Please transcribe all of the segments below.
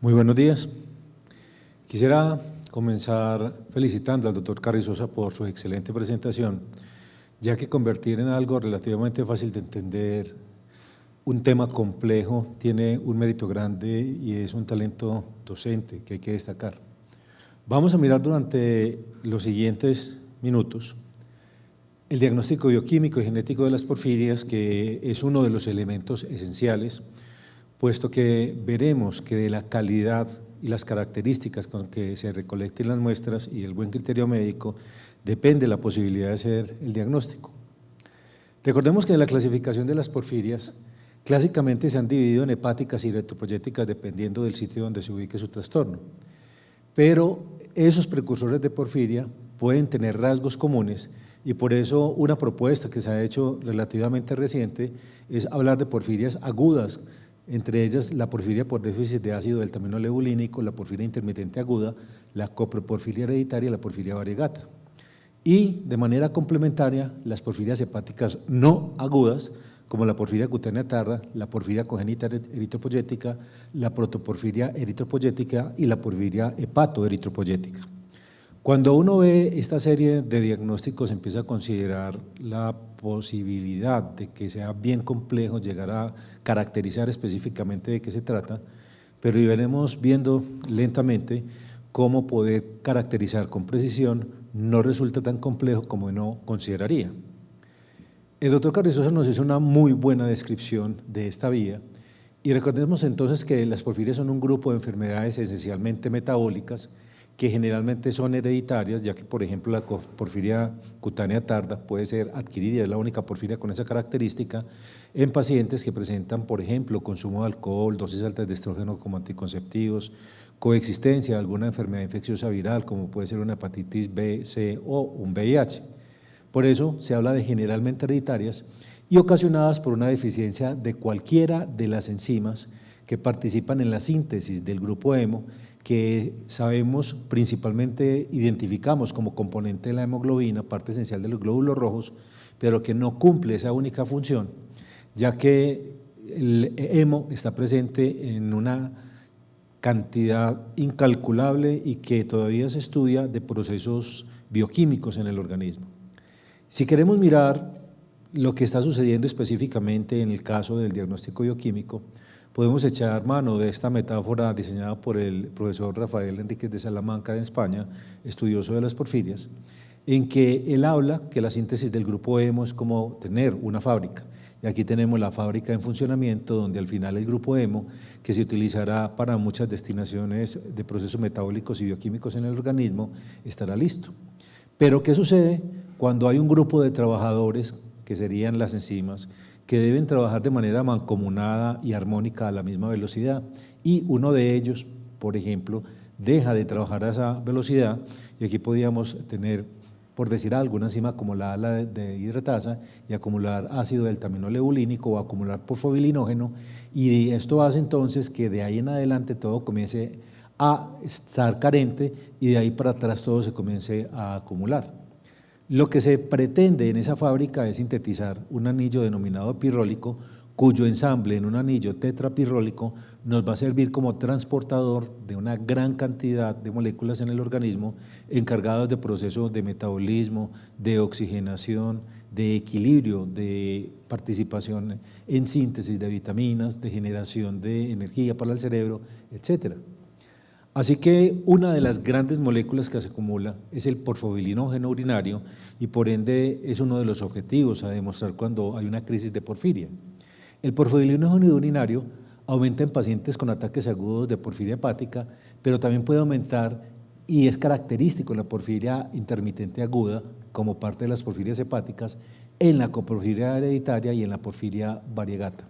Muy buenos días. Quisiera comenzar felicitando al doctor Carrizosa por su excelente presentación, ya que convertir en algo relativamente fácil de entender un tema complejo tiene un mérito grande y es un talento docente que hay que destacar. Vamos a mirar durante los siguientes minutos el diagnóstico bioquímico y genético de las porfirias, que es uno de los elementos esenciales, puesto que veremos que de la calidad y las características con que se recolecten las muestras y el buen criterio médico depende la posibilidad de hacer el diagnóstico. Recordemos que en la clasificación de las porfirias, clásicamente se han dividido en hepáticas y eritropoyéticas dependiendo del sitio donde se ubique su trastorno. Pero esos precursores de porfiria pueden tener rasgos comunes y por eso una propuesta que se ha hecho relativamente reciente es hablar de porfirias agudas, entre ellas la porfiria por déficit de ácido delta-aminolebulínico, la porfiria intermitente aguda, la coproporfiria hereditaria y la porfiria variegata. Y de manera complementaria, las porfirias hepáticas no agudas, como la porfiria cutánea tarda, la porfiria congénita eritropoyética, la protoporfiria eritropoyética y la porfiria hepatoeritropoyética. Cuando uno ve esta serie de diagnósticos, empieza a considerar la posibilidad de que sea bien complejo llegar a caracterizar específicamente de qué se trata, pero iremos viendo lentamente cómo poder caracterizar con precisión no resulta tan complejo como uno consideraría. El doctor Carrizosa nos hizo una muy buena descripción de esta vía y recordemos entonces que las porfirias son un grupo de enfermedades esencialmente metabólicas que generalmente son hereditarias, ya que por ejemplo la porfiria cutánea tarda puede ser adquirida, es la única porfiria con esa característica, en pacientes que presentan por ejemplo consumo de alcohol, dosis altas de estrógeno como anticonceptivos, coexistencia de alguna enfermedad infecciosa viral como puede ser una hepatitis B, C o un VIH. Por eso se habla de generalmente hereditarias y ocasionadas por una deficiencia de cualquiera de las enzimas que participan en la síntesis del grupo hemo, que sabemos principalmente identificamos como componente de la hemoglobina, parte esencial de los glóbulos rojos, pero que no cumple esa única función, ya que el hemo está presente en una cantidad incalculable y que todavía se estudia de procesos bioquímicos en el organismo. Si queremos mirar lo que está sucediendo específicamente en el caso del diagnóstico bioquímico, podemos echar mano de esta metáfora diseñada por el profesor Rafael Enríquez de Salamanca de España, estudioso de las porfirias, en que él habla que la síntesis del grupo hemo es como tener una fábrica. Y aquí tenemos la fábrica en funcionamiento, donde al final el grupo hemo, que se utilizará para muchas destinaciones de procesos metabólicos y bioquímicos en el organismo, estará listo. Pero ¿qué sucede cuando hay un grupo de trabajadores, que serían las enzimas, que deben trabajar de manera mancomunada y armónica a la misma velocidad? Y uno de ellos, por ejemplo, deja de trabajar a esa velocidad, y aquí podríamos tener, por decir algo, una enzima como la ala de hidratasa y acumular ácido delta-aminolebulínico o acumular porfobilinógeno, y esto hace entonces que de ahí en adelante todo comience a estar carente y de ahí para atrás todo se comience a acumular. Lo que se pretende en esa fábrica es sintetizar un anillo denominado pirrólico, cuyo ensamble en un anillo tetrapirrólico nos va a servir como transportador de una gran cantidad de moléculas en el organismo encargadas de procesos de metabolismo, de oxigenación, de equilibrio, de participación en síntesis de vitaminas, de generación de energía para el cerebro, etcétera. Así que una de las grandes moléculas que se acumula es el porfobilinógeno urinario y por ende es uno de los objetivos a demostrar cuando hay una crisis de porfiria. El porfobilinógeno urinario aumenta en pacientes con ataques agudos de porfiria hepática, pero también puede aumentar y es característico en la porfiria intermitente aguda como parte de las porfirias hepáticas, en la coporfiria hereditaria y en la porfiria variegata.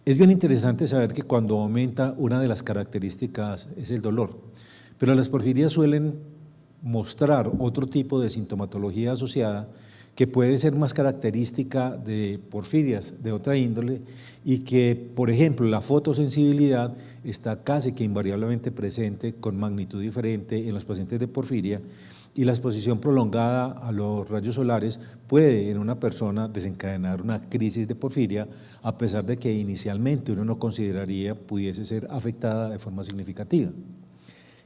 Es bien interesante saber que cuando aumenta, una de las características es el dolor, pero las porfirias suelen mostrar otro tipo de sintomatología asociada que puede ser más característica de porfirias de otra índole y que, por ejemplo, la fotosensibilidad está casi que invariablemente presente con magnitud diferente en los pacientes de porfiria y la exposición prolongada a los rayos solares puede en una persona desencadenar una crisis de porfiria, a pesar de que inicialmente uno no consideraría pudiese ser afectada de forma significativa.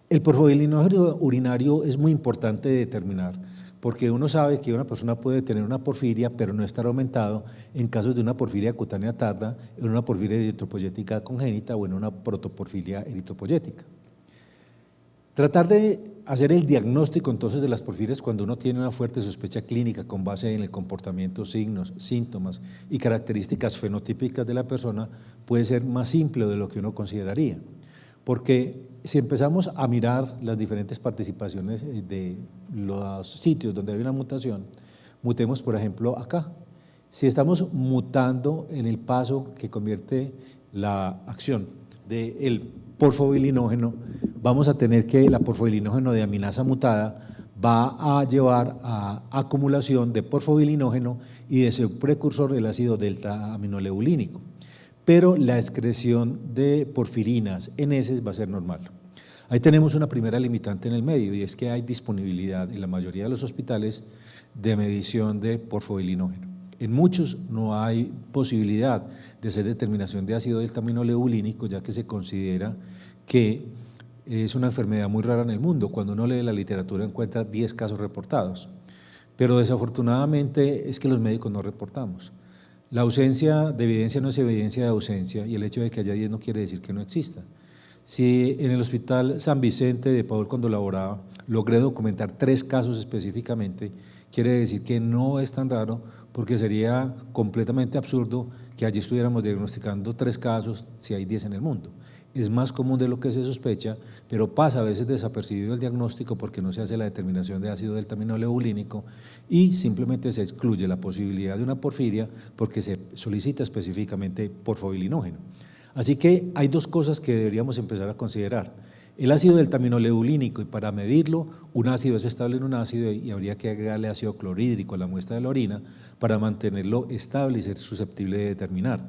El porfobilinógeno urinario es muy importante de determinar, porque uno sabe que una persona puede tener una porfiria, pero no estar aumentado en casos de una porfiria cutánea tarda, en una porfiria eritropoyética congénita o en una protoporfiria eritropoyética. Tratar de hacer el diagnóstico entonces de las porfirias cuando uno tiene una fuerte sospecha clínica con base en el comportamiento, signos, síntomas y características fenotípicas de la persona puede ser más simple de lo que uno consideraría, porque si empezamos a mirar las diferentes participaciones de los sitios donde hay una mutación, mutemos por ejemplo acá. Si estamos mutando en el paso que convierte la acción del porfobilinógeno, vamos a tener que la porfobilinógeno de aminasa mutada va a llevar a acumulación de porfobilinógeno y de su precursor el ácido delta aminoleulínico, pero la excreción de porfirinas en heces va a ser normal. Ahí tenemos una primera limitante en el medio y es que hay disponibilidad en la mayoría de los hospitales de medición de porfobilinógeno. En muchos no hay posibilidad de hacer determinación de ácido delta aminoleulínico, ya que se considera que es una enfermedad muy rara en el mundo. Cuando uno lee la literatura encuentra 10 casos reportados, pero desafortunadamente es que los médicos no reportamos. La ausencia de evidencia no es evidencia de ausencia y el hecho de que haya 10 no quiere decir que no exista. Si en el Hospital San Vicente de Paul, cuando laboraba, logré documentar 3 casos específicamente, quiere decir que no es tan raro, porque sería completamente absurdo que allí estuviéramos diagnosticando 3 casos si hay 10 en el mundo. Es más común de lo que se sospecha, pero pasa a veces desapercibido el diagnóstico porque no se hace la determinación de ácido delta aminoleulínico y simplemente se excluye la posibilidad de una porfiria porque se solicita específicamente porfobilinógeno. Así que hay 2 cosas que deberíamos empezar a considerar. El ácido delta aminoleulínico, y para medirlo, un ácido es estable en un ácido y habría que agregarle ácido clorhídrico a la muestra de la orina para mantenerlo estable y ser susceptible de determinar.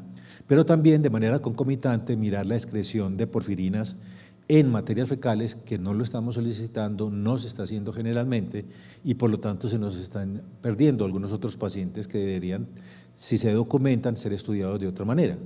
Pero también de manera concomitante mirar la excreción de porfirinas en materias fecales, que no lo estamos solicitando, no se está haciendo generalmente y por lo tanto se nos están perdiendo algunos otros pacientes que deberían, si se documentan, ser estudiados de otra manera.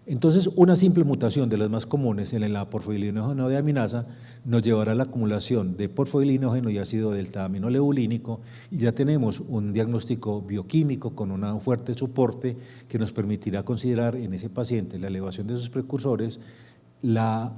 Entonces, una simple mutación de las más comunes en la porfobilinógeno de aminasa nos llevará a la acumulación de porfobilinógeno y ácido delta aminoleulínico y ya tenemos un diagnóstico bioquímico con un fuerte soporte que nos permitirá considerar en ese paciente la elevación de sus precursores, la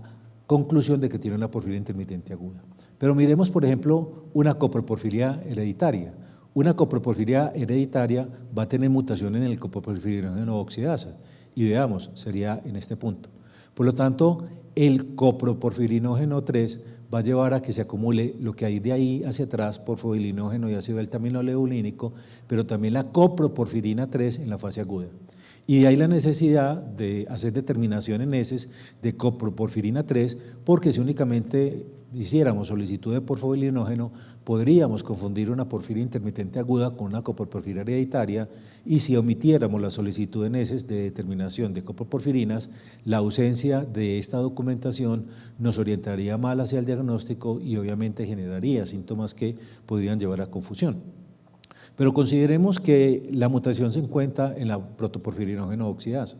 conclusión de que tiene una porfiria intermitente aguda. Pero miremos, por ejemplo, una coproporfiria hereditaria. Una coproporfiria hereditaria va a tener mutación en el coproporfirinógeno oxidasa. Y veamos, sería en este punto. Por lo tanto, el coproporfirinógeno 3 va a llevar a que se acumule lo que hay de ahí hacia atrás, porfobilinógeno y ácido delta aminoleulínico, pero también la coproporfirina 3 en la fase aguda. Y de ahí la necesidad de hacer determinación en heces de coproporfirina 3, porque si únicamente hiciéramos solicitud de porfobilinógeno, podríamos confundir una porfiria intermitente aguda con una coproporfiria hereditaria, y si omitiéramos la solicitud en heces de determinación de coproporfirinas, la ausencia de esta documentación nos orientaría mal hacia el diagnóstico y obviamente generaría síntomas que podrían llevar a confusión. Pero consideremos que la mutación se encuentra en la protoporfirinógeno oxidasa.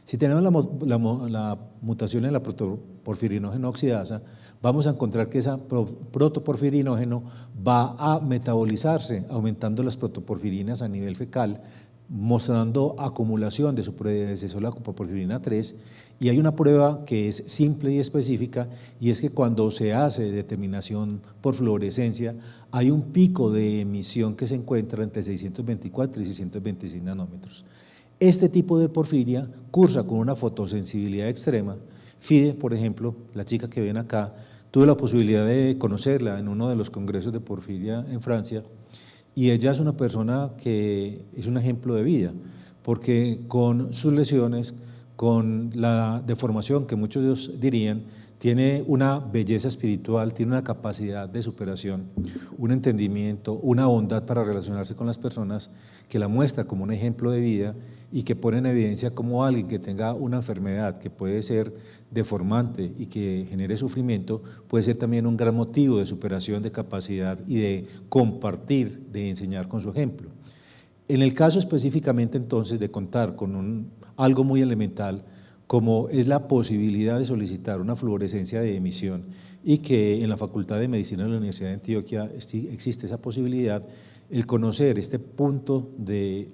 Si tenemos la mutación en la protoporfirinógeno oxidasa, vamos a encontrar que esa protoporfirinógeno va a metabolizarse, aumentando las protoporfirinas a nivel fecal, mostrando acumulación de su predecesor, la coproporfirina 3, y hay una prueba que es simple y específica, y es que cuando se hace determinación por fluorescencia, hay un pico de emisión que se encuentra entre 624 y 626 nanómetros. Este tipo de porfiria cursa con una fotosensibilidad extrema. Fide, por ejemplo, la chica que ven acá, tuve la posibilidad de conocerla en uno de los congresos de porfiria en Francia, y ella es una persona que es un ejemplo de vida, porque con sus lesiones, con la deformación que muchos dirían, tiene una belleza espiritual, tiene una capacidad de superación, un entendimiento, una bondad para relacionarse con las personas que la muestra como un ejemplo de vida y que pone en evidencia como alguien que tenga una enfermedad que puede ser deformante y que genere sufrimiento, puede ser también un gran motivo de superación, de capacidad y de compartir, de enseñar con su ejemplo. En el caso específicamente entonces de contar con algo muy elemental, como es la posibilidad de solicitar una fluorescencia de emisión y que en la Facultad de Medicina de la Universidad de Antioquia existe esa posibilidad, el conocer este punto de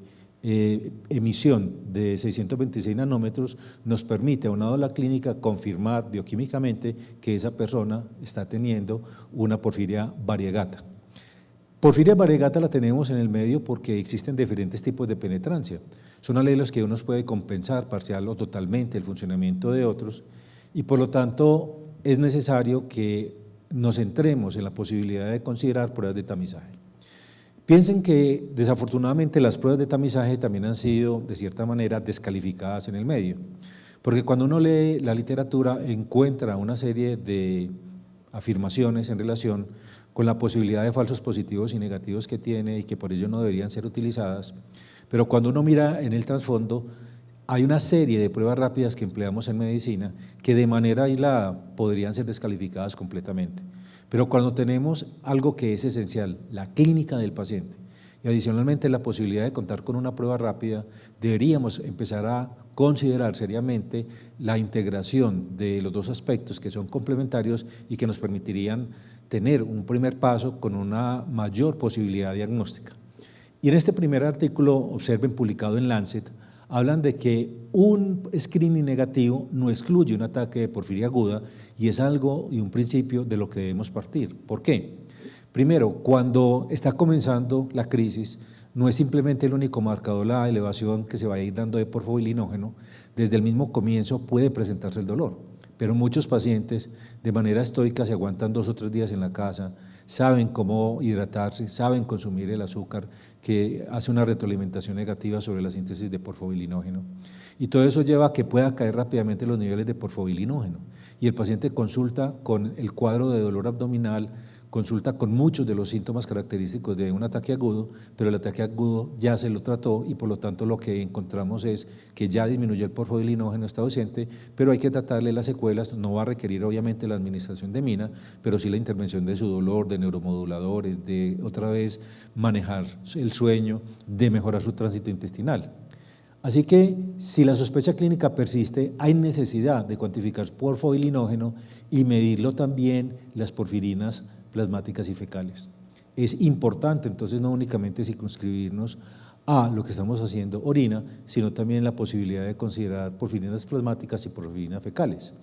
emisión de 626 nanómetros nos permite, aunado a la clínica, confirmar bioquímicamente que esa persona está teniendo una porfiria variegata. Porfiria variegata la tenemos en el medio porque existen diferentes tipos de penetrancia. Son alelos que uno puede compensar parcial o totalmente el funcionamiento de otros y por lo tanto es necesario que nos centremos en la posibilidad de considerar pruebas de tamizaje. Piensen que desafortunadamente las pruebas de tamizaje también han sido de cierta manera descalificadas en el medio, porque cuando uno lee la literatura encuentra una serie de afirmaciones en relación con la posibilidad de falsos positivos y negativos que tiene y que por ello no deberían ser utilizadas, pero cuando uno mira en el trasfondo hay una serie de pruebas rápidas que empleamos en medicina que de manera aislada podrían ser descalificadas completamente, pero cuando tenemos algo que es esencial, la clínica del paciente y adicionalmente la posibilidad de contar con una prueba rápida, deberíamos empezar a considerar seriamente la integración de los dos aspectos que son complementarios y que nos permitirían tener un primer paso con una mayor posibilidad diagnóstica. Y en este primer artículo, observen, publicado en Lancet, hablan de que un screening negativo no excluye un ataque de porfiria aguda y es algo y un principio de lo que debemos partir. ¿Por qué? Primero, cuando está comenzando la crisis, no es simplemente el único marcador la elevación que se va a ir dando de porfobilinógeno, desde el mismo comienzo puede presentarse el dolor, pero muchos pacientes de manera estoica se aguantan 2 o 3 días en la casa, saben cómo hidratarse, saben consumir el azúcar que hace una retroalimentación negativa sobre la síntesis de porfobilinógeno y todo eso lleva a que pueda caer rápidamente los niveles de porfobilinógeno y el paciente consulta con el cuadro de dolor abdominal, consulta con muchos de los síntomas característicos de un ataque agudo, pero el ataque agudo ya se lo trató y por lo tanto lo que encontramos es que ya disminuyó el porfobilinógeno, está ausente, pero hay que tratarle las secuelas, no va a requerir obviamente la administración de mina, pero sí la intervención de su dolor, de neuromoduladores, de otra vez manejar el sueño, de mejorar su tránsito intestinal. Así que si la sospecha clínica persiste, hay necesidad de cuantificar porfobilinógeno y medirlo también las porfirinas plasmáticas y fecales. Es importante entonces no únicamente circunscribirnos a lo que estamos haciendo orina, sino también la posibilidad de considerar porfirinas plasmáticas y porfirinas fecales.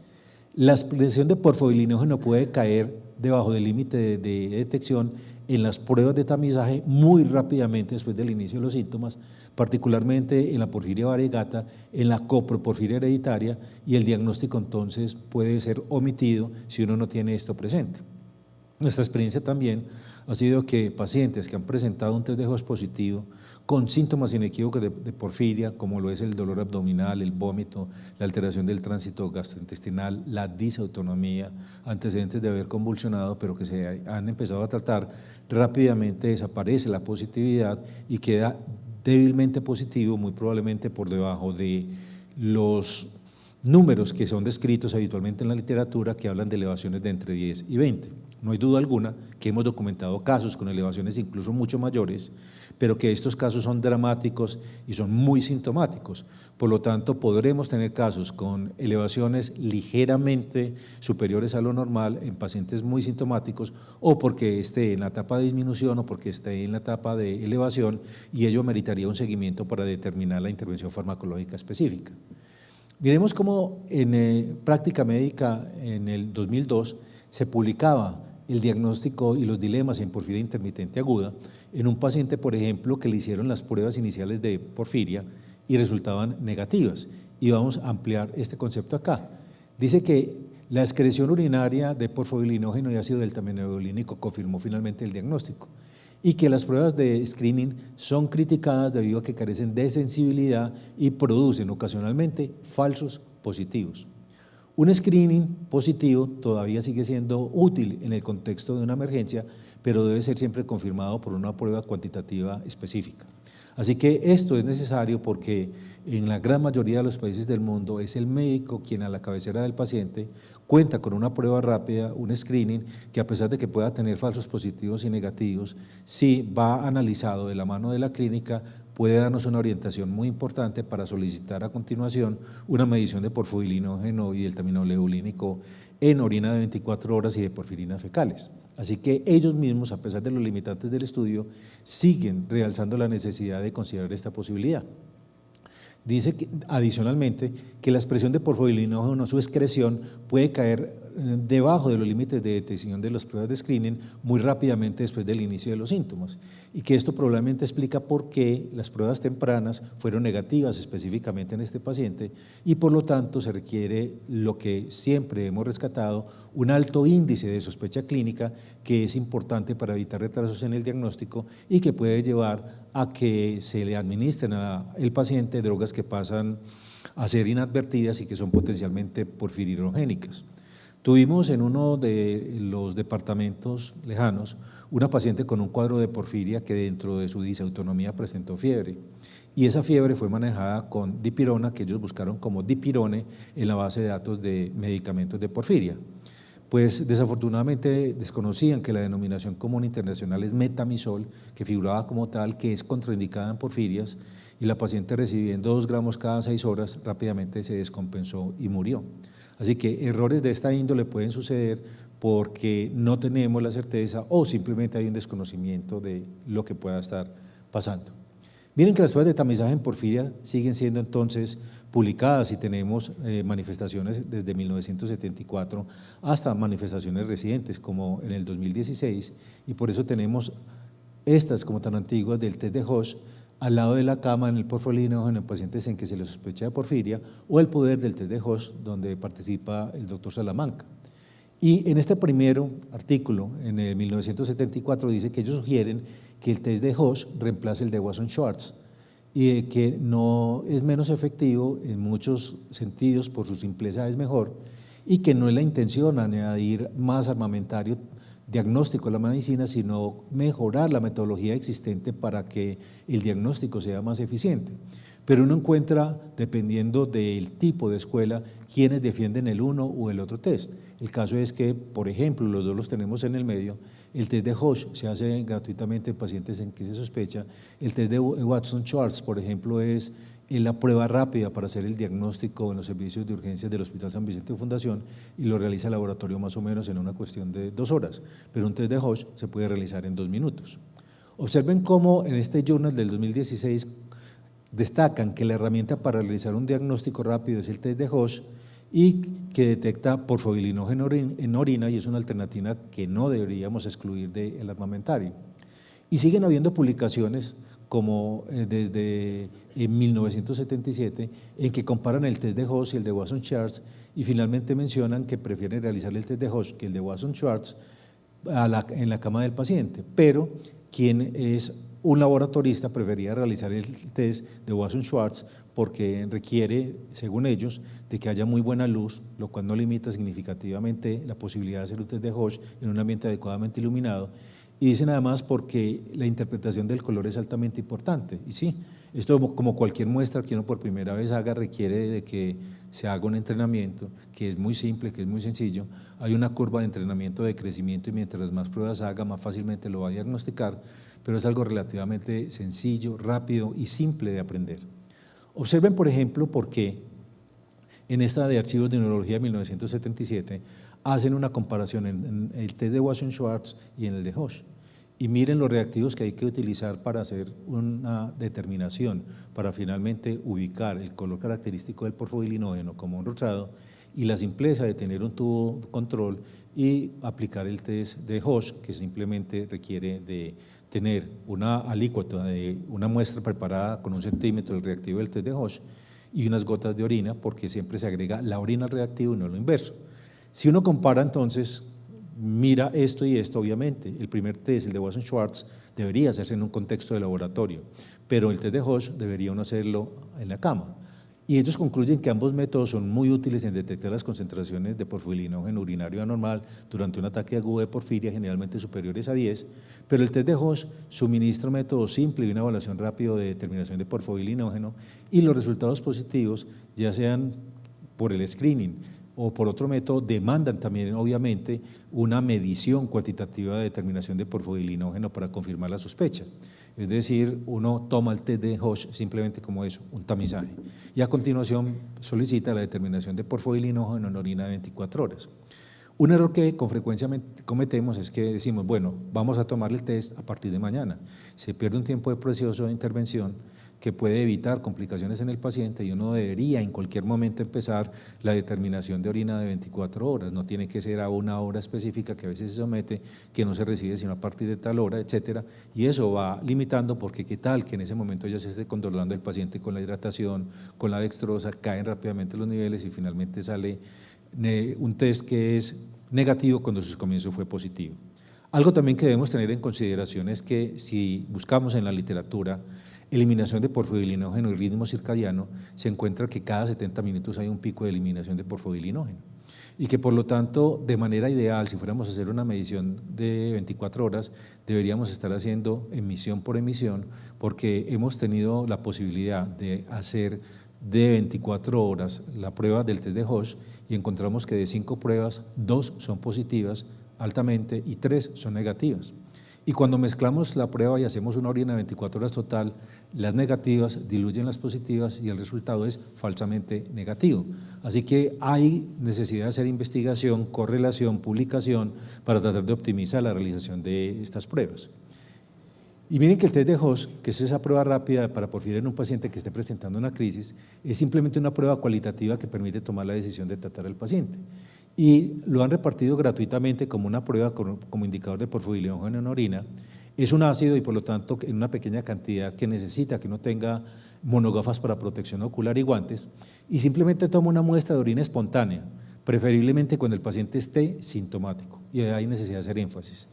La expresión de porfobilinógeno puede caer debajo del límite de detección en las pruebas de tamizaje muy rápidamente después del inicio de los síntomas, particularmente en la porfiria variegata, en la coproporfiria hereditaria y el diagnóstico entonces puede ser omitido si uno no tiene esto presente. Nuestra experiencia también ha sido que pacientes que han presentado un test de Host positivo con síntomas inequívocos de porfiria, como lo es el dolor abdominal, el vómito, la alteración del tránsito gastrointestinal, la disautonomía, antecedentes de haber convulsionado, pero que se han empezado a tratar, rápidamente desaparece la positividad y queda débilmente positivo, muy probablemente por debajo de los números que son descritos habitualmente en la literatura que hablan de elevaciones de entre 10 y 20. No hay duda alguna que hemos documentado casos con elevaciones incluso mucho mayores, pero que estos casos son dramáticos y son muy sintomáticos. Por lo tanto, podremos tener casos con elevaciones ligeramente superiores a lo normal en pacientes muy sintomáticos o porque esté en la etapa de disminución o porque esté en la etapa de elevación y ello meritaría un seguimiento para determinar la intervención farmacológica específica. Miremos cómo en Práctica Médica en el 2002 se publicaba el diagnóstico y los dilemas en porfiria intermitente aguda en un paciente, por ejemplo, que le hicieron las pruebas iniciales de porfiria y resultaban negativas. Y vamos a ampliar este concepto acá. Dice que la excreción urinaria de porfobilinógeno y ácido delta-meneolínico confirmó finalmente el diagnóstico y que las pruebas de screening son criticadas debido a que carecen de sensibilidad y producen ocasionalmente falsos positivos. Un screening positivo todavía sigue siendo útil en el contexto de una emergencia, pero debe ser siempre confirmado por una prueba cuantitativa específica. Así que esto es necesario porque en la gran mayoría de los países del mundo es el médico quien a la cabecera del paciente cuenta con una prueba rápida, un screening, que a pesar de que pueda tener falsos positivos y negativos, si va analizado de la mano de la clínica, puede darnos una orientación muy importante para solicitar a continuación una medición de porfobilinógeno y del terminoleulínico en orina de 24 horas y de porfirinas fecales. Así que ellos mismos, a pesar de los limitantes del estudio, siguen realzando la necesidad de considerar esta posibilidad. Dice que, adicionalmente, que la expresión de porfobilinógeno, su excreción, puede caer debajo de los límites de detección de las pruebas de screening muy rápidamente después del inicio de los síntomas, y que esto probablemente explica por qué las pruebas tempranas fueron negativas específicamente en este paciente, y por lo tanto se requiere lo que siempre hemos rescatado, un alto índice de sospecha clínica, que es importante para evitar retrasos en el diagnóstico y que puede llevar a que se le administren al paciente drogas que pasan a ser inadvertidas y que son potencialmente porfirinogénicas. Tuvimos en uno de los departamentos lejanos una paciente con un cuadro de porfiria que dentro de su disautonomía presentó fiebre, y esa fiebre fue manejada con dipirona, que ellos buscaron como dipirone en la base de datos de medicamentos de porfiria. Pues desafortunadamente desconocían que la denominación común internacional es metamizol, que figuraba como tal, que es contraindicada en porfirias, y la paciente, recibiendo 2 gramos cada 6 horas, rápidamente se descompensó y murió. Así que errores de esta índole pueden suceder porque no tenemos la certeza o simplemente hay un desconocimiento de lo que pueda estar pasando. Miren que las pruebas de tamizaje en porfiria siguen siendo entonces publicadas y tenemos manifestaciones desde 1974 hasta manifestaciones recientes como en el 2016, y por eso tenemos estas como tan antiguas del test de Hosch al lado de la cama en el porfobilinógeno en pacientes en que se les sospecha de porfiria, o el poder del test de Hosch donde participa el doctor Salamanca. Y en este primero artículo, en el 1974, dice que ellos sugieren que el test de Hosch reemplace el de Watson-Schwartz, y que no es menos efectivo en muchos sentidos, por su simpleza es mejor, y que no es la intención añadir más armamentario diagnóstico a la medicina, sino mejorar la metodología existente para que el diagnóstico sea más eficiente. Pero uno encuentra, dependiendo del tipo de escuela, quienes defienden el uno o el otro test. El caso es que, por ejemplo, los dos los tenemos en el medio. El test de Hosch se hace gratuitamente en pacientes en que se sospecha. El test de Watson-Schwartz, por ejemplo, es la prueba rápida para hacer el diagnóstico en los servicios de urgencias del Hospital San Vicente de Fundación, y lo realiza el laboratorio más o menos en una cuestión de 2 horas, pero un test de Hosch se puede realizar en 2 minutos. Observen cómo en este journal del 2016 destacan que la herramienta para realizar un diagnóstico rápido es el test de Hosch, y que detecta porfobilinógeno en orina, y es una alternativa que no deberíamos excluir del armamentario. Y siguen habiendo publicaciones como desde 1977 en que comparan el test de Hosch y el de Watson-Schwartz, y finalmente mencionan que prefieren realizar el test de Hosch que el de Watson-Schwartz en la cama del paciente, pero quien es un laboratorista prefería realizar el test de Watson-Schwartz porque requiere, según ellos, de que haya muy buena luz, lo cual no limita significativamente la posibilidad de hacer un test de Hosch en un ambiente adecuadamente iluminado. Y dicen además porque la interpretación del color es altamente importante. Y sí, esto como cualquier muestra que uno por primera vez haga requiere de que se haga un entrenamiento, que es muy simple, que es muy sencillo. Hay una curva de entrenamiento de crecimiento, y mientras más pruebas haga, más fácilmente lo va a diagnosticar, pero es algo relativamente sencillo, rápido y simple de aprender. Observen, por ejemplo, por qué en esta de Archivos de Neurología de 1977 hacen una comparación en el test de Watson-Schwartz y en el de Hosch. Y miren los reactivos que hay que utilizar para hacer una determinación, para finalmente ubicar el color característico del porfobilinógeno como un rosado, y la simpleza de tener un tubo control y aplicar el test de Hosch, que simplemente requiere de tener una alícuota de una muestra preparada con 1 centímetro del reactivo del test de Hosch y unas gotas de orina, porque siempre se agrega la orina al reactivo y no lo inverso. Si uno compara entonces, mira esto y esto, obviamente, el primer test, el de Watson-Schwartz, debería hacerse en un contexto de laboratorio, pero el test de Hosch debería uno hacerlo en la cama. Y ellos concluyen que ambos métodos son muy útiles en detectar las concentraciones de porfoilinógeno urinario anormal durante un ataque agudo de porfiria, generalmente superiores a 10, pero el test de Hosch suministra un método simple y una evaluación rápida de determinación de porfoilinógeno, y los resultados positivos, ya sean por el screening o por otro método, demandan también obviamente una medición cuantitativa de determinación de porfoilinógeno para confirmar la sospecha. Es decir, uno toma el test de Hosch simplemente como eso, un tamizaje, y a continuación solicita la determinación de porfoilinógeno en orina de 24 horas. Un error que con frecuencia cometemos es que decimos, bueno, vamos a tomar el test a partir de mañana. Se pierde un tiempo precioso de intervención que puede evitar complicaciones en el paciente, y uno debería en cualquier momento empezar la determinación de orina de 24 horas, no tiene que ser a una hora específica que a veces se somete, que no se recibe sino a partir de tal hora, etcétera, y eso va limitando, porque qué tal que en ese momento ya se esté controlando el paciente con la hidratación, con la dextrosa, caen rápidamente los niveles y finalmente sale un test que es negativo cuando su comienzo fue positivo. Algo también que debemos tener en consideración es que si buscamos en la literatura eliminación de porfoilinógeno y ritmo circadiano, se encuentra que cada 70 minutos hay un pico de eliminación de porfoilinógeno, y que por lo tanto, de manera ideal, si fuéramos a hacer una medición de 24 horas, deberíamos estar haciendo emisión por emisión, porque hemos tenido la posibilidad de hacer de 24 horas la prueba del test de Hosch, y encontramos que de 5 pruebas, 2 son positivas altamente y 3 son negativas. Y cuando mezclamos la prueba y hacemos una orina de 24 horas total, las negativas diluyen las positivas y el resultado es falsamente negativo. Así que hay necesidad de hacer investigación, correlación, publicación para tratar de optimizar la realización de estas pruebas. Y miren que el test de Hosch, que es esa prueba rápida para porfiria en un paciente que esté presentando una crisis, es simplemente una prueba cualitativa que permite tomar la decisión de tratar al paciente. Y lo han repartido gratuitamente como una prueba como indicador de porfoilinógeno en orina. Es un ácido y por lo tanto en una pequeña cantidad que necesita que no tenga monogafas para protección ocular y guantes, y simplemente toma una muestra de orina espontánea, preferiblemente cuando el paciente esté sintomático, y hay necesidad de hacer énfasis.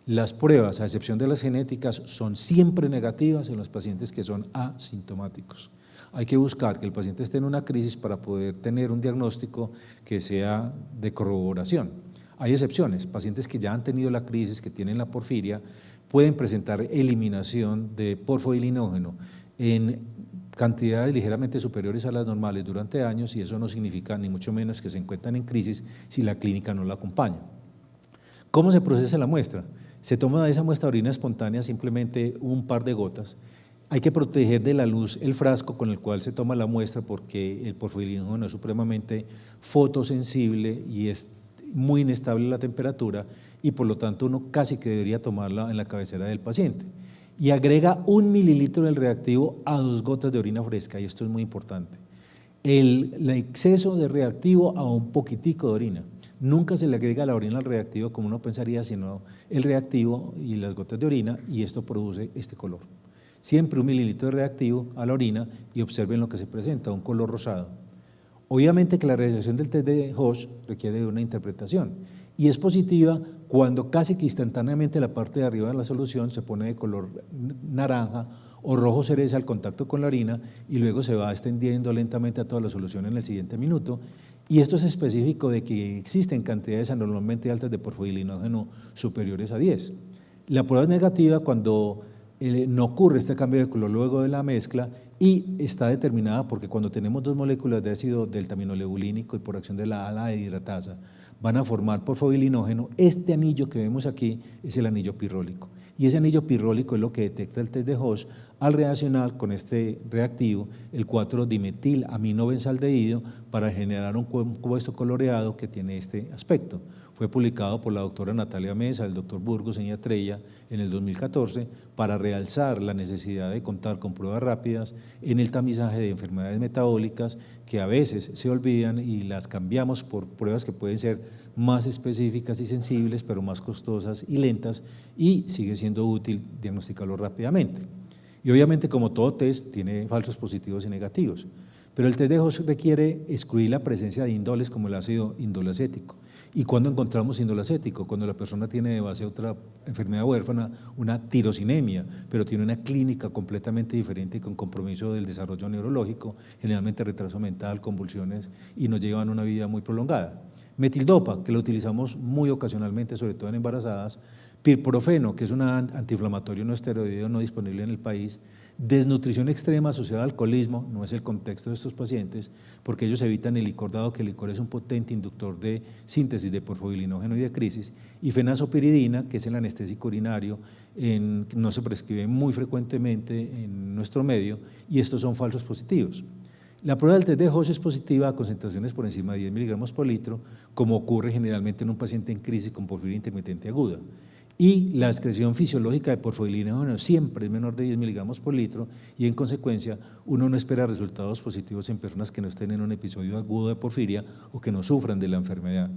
Las pruebas, a excepción de las genéticas, son siempre negativas en los pacientes que son asintomáticos. Hay que buscar que el paciente esté en una crisis para poder tener un diagnóstico que sea de corroboración. Hay excepciones, pacientes que ya han tenido la crisis, que tienen la porfiria, pueden presentar eliminación de porfoilinógeno en cantidades ligeramente superiores a las normales durante años, y eso no significa ni mucho menos que se encuentran en crisis si la clínica no la acompaña. ¿Cómo se procesa la muestra? Se toma de esa muestra de orina espontánea simplemente un par de gotas. Hay que proteger de la luz el frasco con el cual se toma la muestra, porque el porfoilinógeno es supremamente fotosensible y es muy inestable la temperatura, y por lo tanto uno casi que debería tomarla en la cabecera del paciente. Y agrega 1 mililitro del reactivo a 2 gotas de orina fresca, y esto es muy importante. El exceso de reactivo a un poquitico de orina. Nunca se le agrega la orina al reactivo como uno pensaría, sino el reactivo y las gotas de orina, y esto produce este color. Siempre 1 mililitro de reactivo a la orina, y observen lo que se presenta, un color rosado. Obviamente que la realización del test de Hosch requiere de una interpretación, y es positiva cuando casi que instantáneamente la parte de arriba de la solución se pone de color naranja o rojo cereza al contacto con la orina, y luego se va extendiendo lentamente a toda la solución en el siguiente minuto. Y esto es específico de que existen cantidades anormalmente altas de porfoilinógeno superiores a 10. La prueba es negativa cuando no ocurre este cambio de color luego de la mezcla, y está determinada porque cuando tenemos 2 moléculas de ácido deltaminolebulínico y por acción de la ala hidratasa van a formar porfoilinógeno, este anillo que vemos aquí es el anillo pirrólico, y ese anillo pirrólico es lo que detecta el test de Hosch al reaccionar con este reactivo, el 4-dimetilaminobenzoaldehído, para generar un compuesto coloreado que tiene este aspecto. Fue publicado por la doctora Natalia Mesa, el doctor Burgos y Trella en el 2014 para realzar la necesidad de contar con pruebas rápidas en el tamizaje de enfermedades metabólicas que a veces se olvidan y las cambiamos por pruebas que pueden ser más específicas y sensibles, pero más costosas y lentas, y sigue siendo útil diagnosticarlo rápidamente. Y obviamente, como todo test, tiene falsos positivos y negativos. Pero el test de Hoche requiere excluir la presencia de índoles como el ácido indolacético. ¿Y cuándo encontramos indolacético? Cuando la persona tiene de base otra enfermedad huérfana, una tirosinemia, pero tiene una clínica completamente diferente con compromiso del desarrollo neurológico, generalmente retraso mental, convulsiones, y nos llevan una vida muy prolongada. Metildopa, que lo utilizamos muy ocasionalmente, sobre todo en embarazadas. Pirprofeno, que es un antiinflamatorio no esteroideo no disponible en el país. Desnutrición extrema asociada al alcoholismo, no es el contexto de estos pacientes, porque ellos evitan el licor, dado que el licor es un potente inductor de síntesis de porfobilinógeno y de crisis. Y fenazopiridina, que es el anestésico urinario, no se prescribe muy frecuentemente en nuestro medio, y estos son falsos positivos. La prueba del test de Hoche es positiva a concentraciones por encima de 10 miligramos por litro, como ocurre generalmente en un paciente en crisis con porfiria intermitente aguda. Y la excreción fisiológica de porfobilinógeno siempre es menor de 10 miligramos por litro, y en consecuencia uno no espera resultados positivos en personas que no estén en un episodio agudo de porfiria o que no sufran de la enfermedad.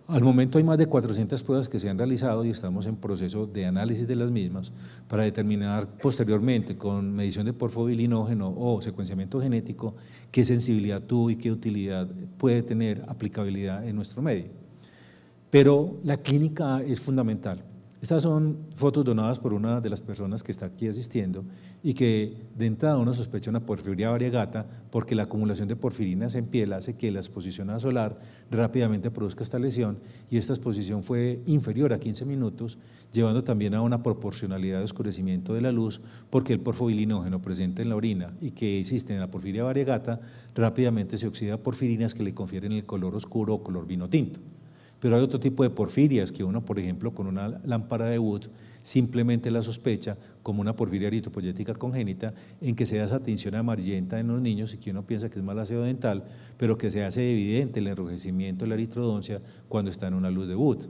Al momento hay más de 400 pruebas que se han realizado y estamos en proceso de análisis de las mismas para determinar posteriormente con medición de porfobilinógeno o secuenciamiento genético qué sensibilidad tuvo y qué utilidad puede tener aplicabilidad en nuestro medio. Pero la clínica es fundamental. Estas son fotos donadas por una de las personas que está aquí asistiendo y que de entrada uno sospecha una porfiria variegata porque la acumulación de porfirinas en piel hace que la exposición a solar rápidamente produzca esta lesión, y esta exposición fue inferior a 15 minutos, llevando también a una proporcionalidad de oscurecimiento de la luz, porque el porfobilinógeno presente en la orina y que existe en la porfiria variegata rápidamente se oxida a porfirinas que le confieren el color oscuro o color vino tinto. Pero hay otro tipo de porfirias que uno, por ejemplo, con una lámpara de Wood simplemente la sospecha como una porfiria eritropoyética congénita, en que se da esa tinción amarillenta en los niños y que uno piensa que es mal aseo dental, pero que se hace evidente el enrojecimiento de la eritrodoncia cuando está en una luz de Wood.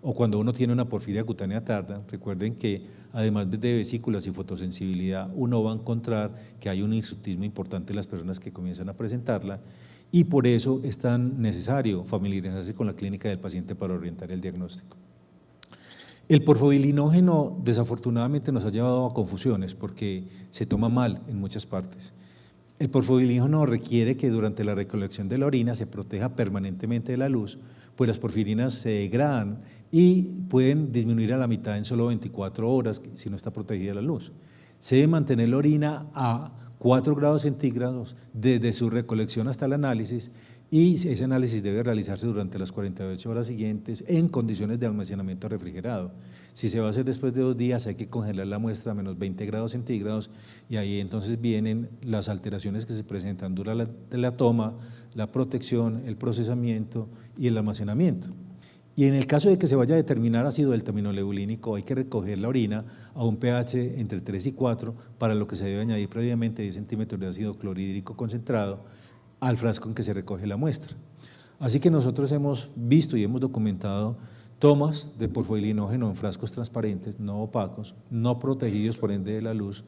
O cuando uno tiene una porfiria cutánea tarda, recuerden que además de vesículas y fotosensibilidad, uno va a encontrar que hay un hirsutismo importante en las personas que comienzan a presentarla, y por eso es tan necesario familiarizarse con la clínica del paciente para orientar el diagnóstico. El porfobilinógeno desafortunadamente nos ha llevado a confusiones porque se toma mal en muchas partes. El porfobilinógeno requiere que durante la recolección de la orina se proteja permanentemente de la luz, pues las porfirinas se degradan y pueden disminuir a la mitad en solo 24 horas si no está protegida de la luz. Se debe mantener la orina a 4 grados centígrados desde su recolección hasta el análisis, y ese análisis debe realizarse durante las 48 horas siguientes en condiciones de almacenamiento refrigerado. Si se va a hacer después de 2 días, hay que congelar la muestra a menos 20 grados centígrados, y ahí entonces vienen las alteraciones que se presentan durante la toma, la protección, el procesamiento y el almacenamiento. Y en el caso de que se vaya a determinar ácido deltaminolebulínico, hay que recoger la orina a un pH entre 3 y 4, para lo que se debe añadir previamente 10 centímetros de ácido clorhídrico concentrado al frasco en que se recoge la muestra. Así que nosotros hemos visto y hemos documentado tomas de porfobilinógeno en frascos transparentes, no opacos, no protegidos por ende de la luz,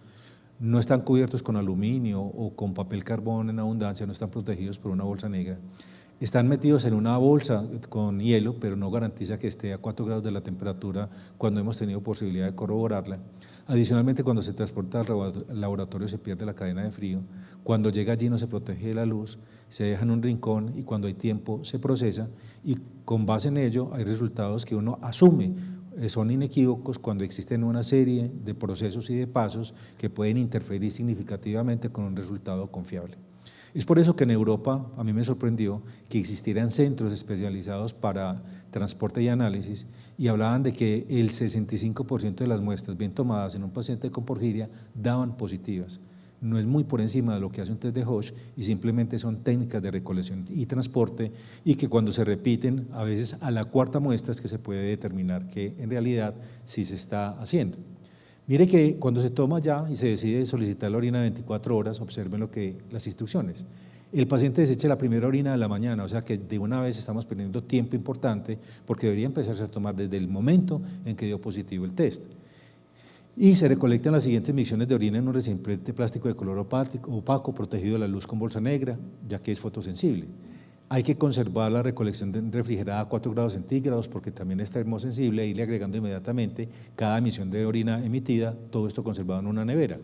no están cubiertos con aluminio o con papel carbón en abundancia, no están protegidos por una bolsa negra. Están metidos en una bolsa con hielo, pero no garantiza que esté a 4 grados de la temperatura cuando hemos tenido posibilidad de corroborarla. Adicionalmente, cuando se transporta al laboratorio se pierde la cadena de frío. Cuando llega allí no se protege de la luz, se deja en un rincón, y cuando hay tiempo se procesa, y con base en ello hay resultados que uno asume son inequívocos cuando existen una serie de procesos y de pasos que pueden interferir significativamente con un resultado confiable. Es por eso que en Europa a mí me sorprendió que existieran centros especializados para transporte y análisis, y hablaban de que el 65% de las muestras bien tomadas en un paciente con porfiria daban positivas. No es muy por encima de lo que hace un test de Hoche, y simplemente son técnicas de recolección y transporte, y que cuando se repiten, a veces a la 4ª muestra es que se puede determinar que en realidad sí se está haciendo. Mire que cuando se toma ya y se decide solicitar la orina 24 horas, observen las instrucciones. El paciente desecha la primera orina de la mañana, o sea que de una vez estamos perdiendo tiempo importante, porque debería empezarse a tomar desde el momento en que dio positivo el test. Y se recolectan las siguientes micciones de orina en un recipiente plástico de color opaco, protegido de la luz con bolsa negra, ya que es fotosensible. Hay que conservar la recolección refrigerada a 4 grados centígrados porque también es termosensible, e irle agregando inmediatamente cada emisión de orina emitida, todo esto conservado en una nevera.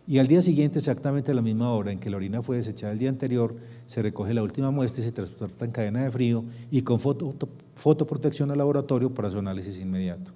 y al día siguiente, exactamente a la misma hora en que la orina fue desechada el día anterior, se recoge la última muestra y se transporta en cadena de frío y con fotoprotección al laboratorio para su análisis inmediato.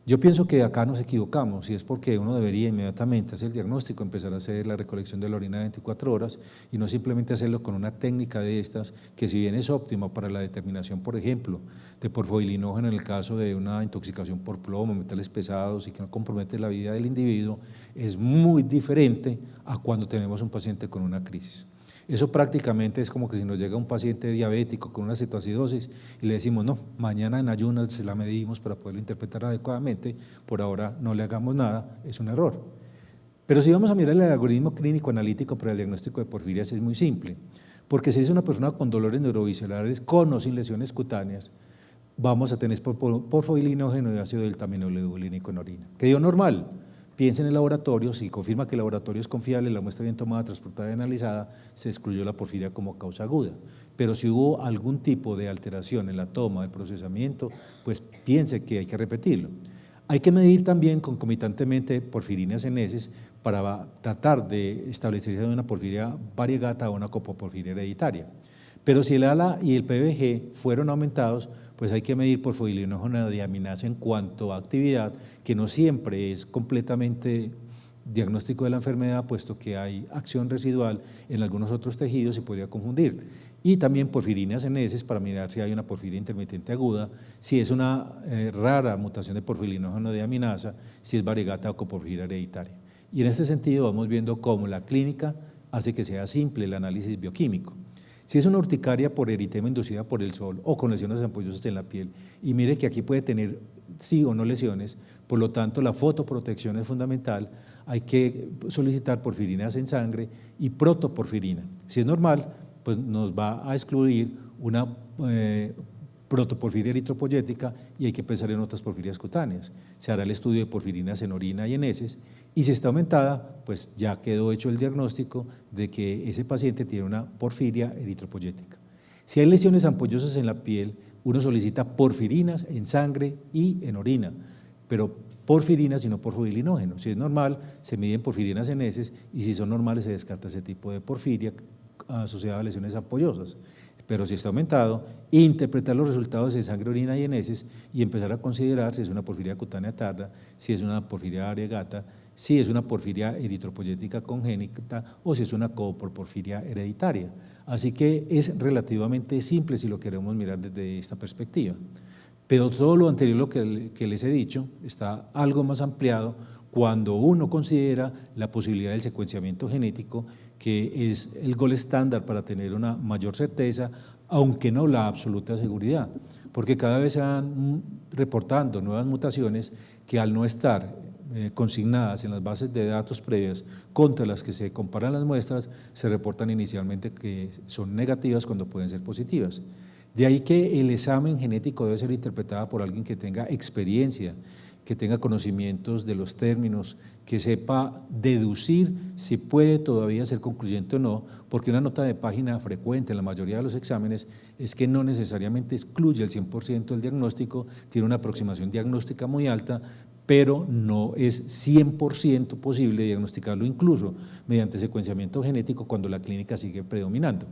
Yo pienso que acá nos equivocamos y es porque uno debería inmediatamente hacer el diagnóstico, empezar a hacer la recolección de la orina de 24 horas y no simplemente hacerlo con una técnica de estas que si bien es óptima para la determinación, por ejemplo, de porfoilinógeno en el caso de una intoxicación por plomo, metales pesados y que no compromete la vida del individuo, es muy diferente a cuando tenemos un paciente con una crisis. Eso prácticamente es como que si nos llega un paciente diabético con una cetoacidosis y le decimos, no, mañana en ayunas se la medimos para poderlo interpretar adecuadamente, por ahora no le hagamos nada, es un error. Pero si vamos a mirar el algoritmo clínico analítico para el diagnóstico de porfirias es muy simple, porque si es una persona con dolores neuroviscerales, con o sin lesiones cutáneas, vamos a tener porfoilinógeno y ácido deltaminoledulínico en orina, que dio normal. Piensa en el laboratorio, si confirma que el laboratorio es confiable, la muestra bien tomada, transportada y analizada, se excluyó la porfiria como causa aguda. Pero si hubo algún tipo de alteración en la toma, el procesamiento, pues piense que hay que repetirlo. Hay que medir también concomitantemente porfirinas en heces para tratar de establecer si hay una porfiria variegata o una copoporfiria hereditaria. Pero si el ALA y el PBG fueron aumentados, pues hay que medir porfoilinógeno diaminasa en cuanto a actividad, que no siempre es completamente diagnóstico de la enfermedad, puesto que hay acción residual en algunos otros tejidos y podría confundir. Y también porfirinas en heces para mirar si hay una porfiria intermitente aguda, si es una rara mutación de porfoilinógeno diaminasa, si es variegata o coporfiria hereditaria. Y en este sentido vamos viendo cómo la clínica hace que sea simple el análisis bioquímico. Si es una urticaria por eritema inducida por el sol o con lesiones ampollosas en la piel, y mire que aquí puede tener sí o no lesiones, por lo tanto la fotoprotección es fundamental, hay que solicitar porfirinas en sangre y protoporfirina. Si es normal, pues nos va a excluir una protoporfiria eritropoyética y hay que pensar en otras porfirias cutáneas. Se hará el estudio de porfirinas en orina y en heces y si está aumentada, pues ya quedó hecho el diagnóstico de que ese paciente tiene una porfiria eritropoyética. Si hay lesiones ampollosas en la piel, uno solicita porfirinas en sangre y en orina, pero porfirinas y no porfoilinógeno. Si es normal, se miden porfirinas en heces y si son normales se descarta ese tipo de porfiria asociada a lesiones ampollosas. Pero si está aumentado, interpretar los resultados en sangre, orina y en heces y empezar a considerar si es una porfiria cutánea tarda, si es una porfiria variegata, si es una porfiria eritropoyética congénita o si es una coporfiria hereditaria. Así que es relativamente simple si lo queremos mirar desde esta perspectiva. Pero todo lo anterior, lo que les he dicho, está algo más ampliado cuando uno considera la posibilidad del secuenciamiento genético, que es el gol estándar para tener una mayor certeza, aunque no la absoluta seguridad, porque cada vez se van reportando nuevas mutaciones que al no estar consignadas en las bases de datos previas contra las que se comparan las muestras, se reportan inicialmente que son negativas cuando pueden ser positivas. De ahí que el examen genético debe ser interpretado por alguien que tenga experiencia, que tenga conocimientos de los términos, que sepa deducir si puede todavía ser concluyente o no, porque una nota de página frecuente en la mayoría de los exámenes es que no necesariamente excluye el 100% del diagnóstico, tiene una aproximación diagnóstica muy alta, pero no es 100% posible diagnosticarlo incluso mediante secuenciamiento genético cuando la clínica sigue predominando.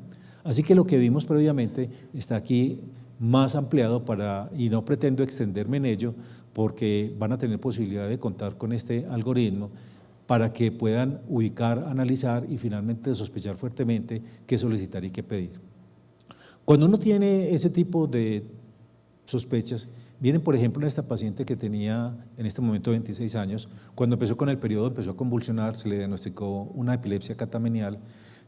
Así que lo que vimos previamente está aquí más ampliado y no pretendo extenderme en ello porque van a tener posibilidad de contar con este algoritmo para que puedan ubicar, analizar y finalmente sospechar fuertemente qué solicitar y qué pedir. Cuando uno tiene ese tipo de sospechas, vienen por ejemplo en esta paciente que tenía en este momento 26 años, cuando empezó con el periodo empezó a convulsionar, se le diagnosticó una epilepsia catamenial,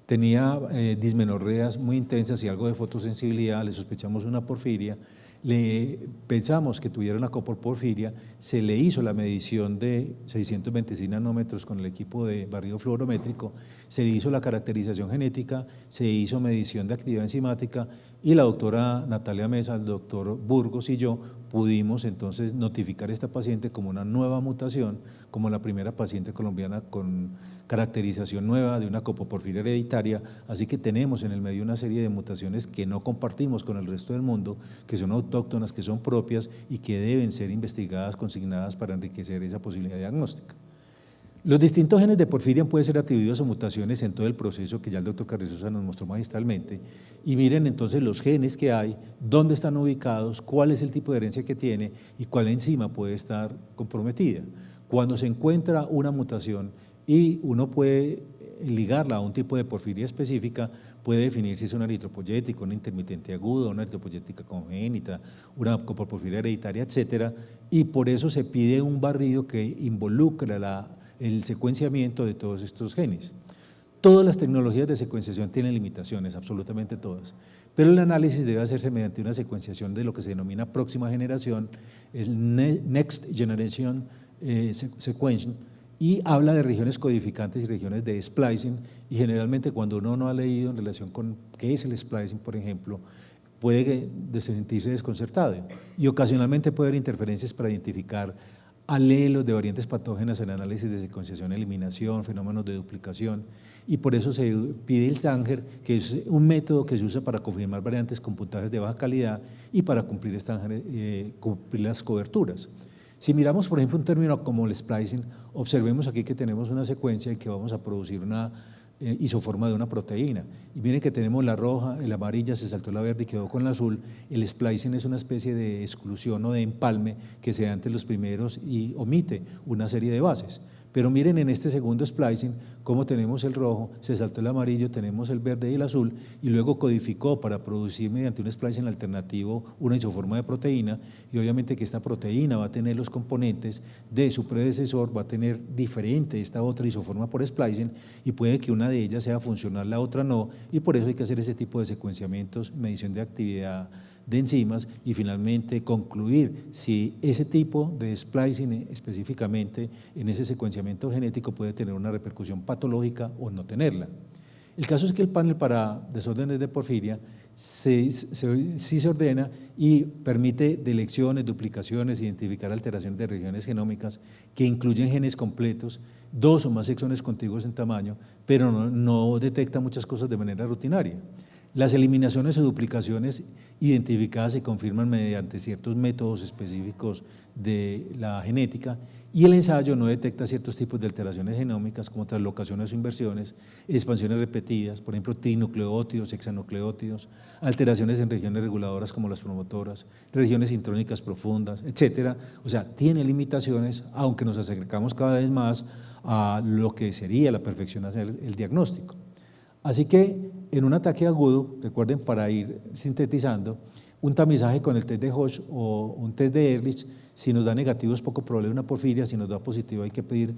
tenía dismenorreas muy intensas y algo de fotosensibilidad, le sospechamos una porfiria, le pensamos que tuviera una coporfiria, se le hizo la medición de 626 nanómetros con el equipo de barrido fluorométrico, se le hizo la caracterización genética, se hizo medición de actividad enzimática y la doctora Natalia Mesa, el doctor Burgos y yo pudimos entonces notificar a esta paciente como una nueva mutación, como la primera paciente colombiana con caracterización nueva de una copoporfiria hereditaria, así que tenemos en el medio una serie de mutaciones que no compartimos con el resto del mundo, que son autóctonas, que son propias y que deben ser investigadas, consignadas para enriquecer esa posibilidad diagnóstica. Los distintos genes de porfiria pueden ser atribuidos a mutaciones en todo el proceso que ya el doctor Carrizosa nos mostró magistralmente. Y miren entonces los genes que hay, dónde están ubicados, cuál es el tipo de herencia que tiene y cuál enzima puede estar comprometida. Cuando se encuentra una mutación y uno puede ligarla a un tipo de porfiria específica, puede definir si es una eritropoyética, una intermitente aguda, una eritropoyética congénita, una coproporfiria hereditaria, etcétera, y por eso se pide un barrido que involucra el secuenciamiento de todos estos genes. Todas las tecnologías de secuenciación tienen limitaciones, absolutamente todas, pero el análisis debe hacerse mediante una secuenciación de lo que se denomina próxima generación, el Next Generation Sequencing, y habla de regiones codificantes y regiones de splicing, y generalmente cuando uno no ha leído en relación con qué es el splicing, por ejemplo, puede sentirse desconcertado y ocasionalmente puede haber interferencias para identificar alelos de variantes patógenas en análisis de secuenciación, eliminación, fenómenos de duplicación, y por eso se pide el Sanger, que es un método que se usa para confirmar variantes con puntajes de baja calidad y para cumplir las coberturas. Si miramos, por ejemplo, un término como el splicing, observemos aquí que tenemos una secuencia en que vamos a producir una isoforma de una proteína. Y miren que tenemos la roja, la amarilla, se saltó la verde y quedó con la azul. El splicing es una especie de exclusión o de empalme que se da entre los primeros y omite una serie de bases. Pero miren en este segundo splicing cómo tenemos el rojo, se saltó el amarillo, tenemos el verde y el azul, y luego codificó para producir mediante un splicing alternativo una isoforma de proteína, y obviamente que esta proteína va a tener los componentes de su predecesor, va a tener diferente esta otra isoforma por splicing, y puede que una de ellas sea funcional, la otra no, y por eso hay que hacer ese tipo de secuenciamientos, medición de actividad de enzimas y finalmente concluir si ese tipo de splicing específicamente en ese secuenciamiento genético puede tener una repercusión patológica o no tenerla. El caso es que el panel para desórdenes de porfiria sí se ordena y permite delecciones, duplicaciones, identificar alteraciones de regiones genómicas que incluyen genes completos, 2 o más exones contiguos en tamaño, pero no detecta muchas cosas de manera rutinaria. Las eliminaciones o duplicaciones identificadas se confirman mediante ciertos métodos específicos de la genética, y el ensayo no detecta ciertos tipos de alteraciones genómicas como translocaciones o inversiones, expansiones repetidas, por ejemplo trinucleótidos, hexanucleótidos, alteraciones en regiones reguladoras como las promotoras, regiones intrónicas profundas, etcétera. O sea, tiene limitaciones, aunque nos acercamos cada vez más a lo que sería la perfección hacer el diagnóstico. Así que en un ataque agudo, recuerden, para ir sintetizando, un tamizaje con el test de Hosch o un test de Ehrlich, si nos da negativo es poco probable una porfiria, si nos da positivo hay que pedir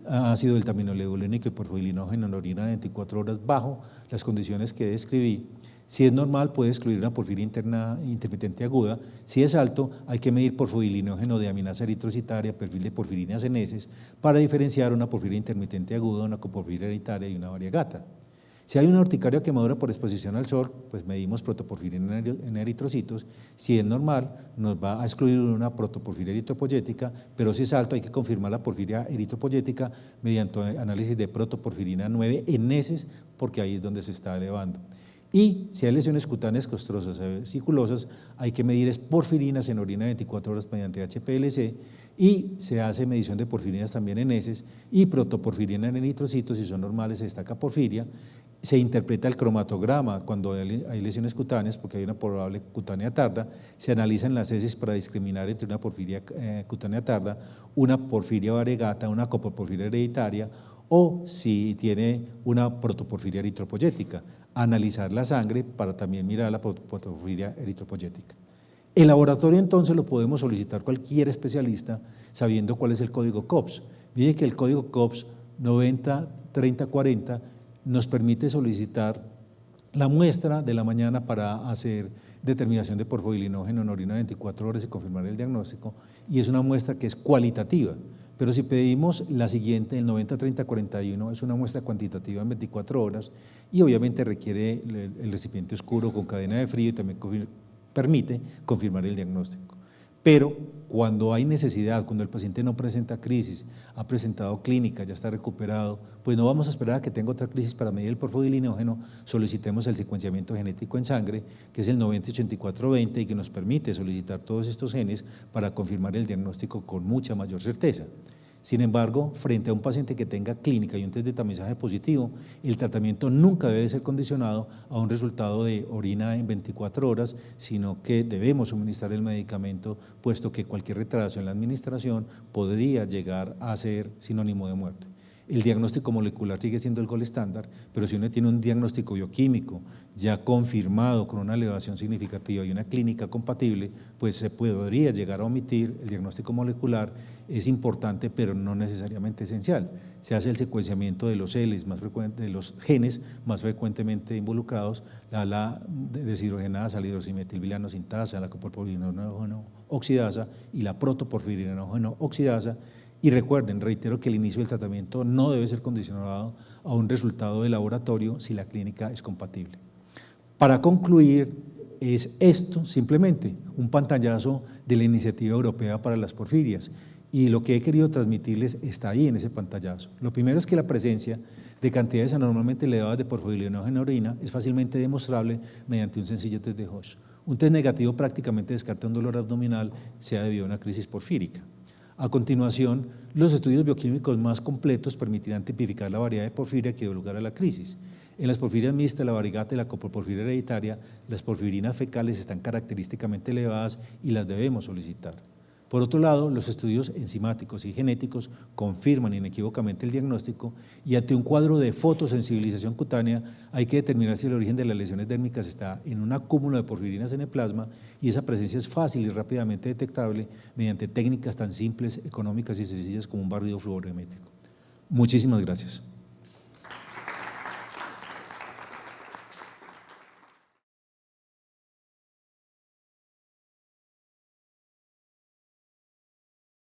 ácido deltaminolevulénico y porfoilinógeno en orina de 24 horas bajo las condiciones que describí. Si es normal puede excluir una porfiria interna intermitente aguda. Si es alto hay que medir porfoilinógeno de aminasa eritrocitaria, perfil de porfirinas en heces para diferenciar una porfiria intermitente aguda, una coporfiria hereditaria y una variegata. Si hay una urticaria o quemadura por exposición al sol, pues medimos protoporfirina en eritrocitos. Si es normal, nos va a excluir una protoporfiria eritropoyética, pero si es alto hay que confirmar la porfiria eritropoyética mediante análisis de protoporfirina 9 en heces, porque ahí es donde se está elevando. Y si hay lesiones cutáneas costrosas o vesiculosas, hay que medir porfirinas en orina 24 horas mediante HPLC, y se hace medición de porfirinas también en heces y protoporfirina en eritrocitos. Si son normales se destaca porfiria. Se interpreta el cromatograma cuando hay lesiones cutáneas, porque hay una probable cutánea tarda. Se analizan las heces para discriminar entre una porfiria cutánea tarda, una porfiria variegata, una coproporfiria hereditaria, o si tiene una protoporfiria eritropoyética. Analizar la sangre para también mirar la protoporfiria eritropoyética. El laboratorio entonces lo podemos solicitar cualquier especialista sabiendo cuál es el código COPS. Miren que el código COPS 903040 nos permite solicitar la muestra de la mañana para hacer determinación de porfoilinógeno en orina 24 horas y confirmar el diagnóstico, y es una muestra que es cualitativa. Pero si pedimos la siguiente, el 903041, es una muestra cuantitativa en 24 horas y obviamente requiere el recipiente oscuro con cadena de frío y también permite confirmar el diagnóstico. Pero cuando hay necesidad, cuando el paciente no presenta crisis, ha presentado clínica, ya está recuperado, pues no vamos a esperar a que tenga otra crisis para medir el porfoilinógeno, solicitemos el secuenciamiento genético en sangre, que es el 908420 y que nos permite solicitar todos estos genes para confirmar el diagnóstico con mucha mayor certeza. Sin embargo, frente a un paciente que tenga clínica y un test de tamizaje positivo, el tratamiento nunca debe ser condicionado a un resultado de orina en 24 horas, sino que debemos suministrar el medicamento, puesto que cualquier retraso en la administración podría llegar a ser sinónimo de muerte. El diagnóstico molecular sigue siendo el gol estándar, pero si uno tiene un diagnóstico bioquímico ya confirmado con una elevación significativa y una clínica compatible, pues se podría llegar a omitir el diagnóstico molecular. Es importante, pero no necesariamente esencial. Se hace el secuenciamiento de los de los genes más frecuentemente involucrados, la deshidrogenasa, la hidroximetilvilano sintasa, la coporfirinógeno oxidasa y la protoporfirinógeno oxidasa. Y recuerden, reitero que el inicio del tratamiento no debe ser condicionado a un resultado de laboratorio si la clínica es compatible. Para concluir, es esto simplemente un pantallazo de la Iniciativa Europea para las Porfirias, y lo que he querido transmitirles está ahí en ese pantallazo. Lo primero es que la presencia de cantidades anormalmente elevadas de porfirinógeno en orina es fácilmente demostrable mediante un sencillo test de Hosch. Un test negativo prácticamente descarta un dolor abdominal, sea debido a una crisis porfírica. A continuación, los estudios bioquímicos más completos permitirán tipificar la variedad de porfiria que dio lugar a la crisis. En las porfirias mixtas, la variegata y la coproporfiria hereditaria, las porfirinas fecales están característicamente elevadas y las debemos solicitar. Por otro lado, los estudios enzimáticos y genéticos confirman inequívocamente el diagnóstico, y ante un cuadro de fotosensibilización cutánea hay que determinar si el origen de las lesiones dérmicas está en un acúmulo de porfirinas en el plasma, y esa presencia es fácil y rápidamente detectable mediante técnicas tan simples, económicas y sencillas como un barrido fluorométrico. Muchísimas gracias.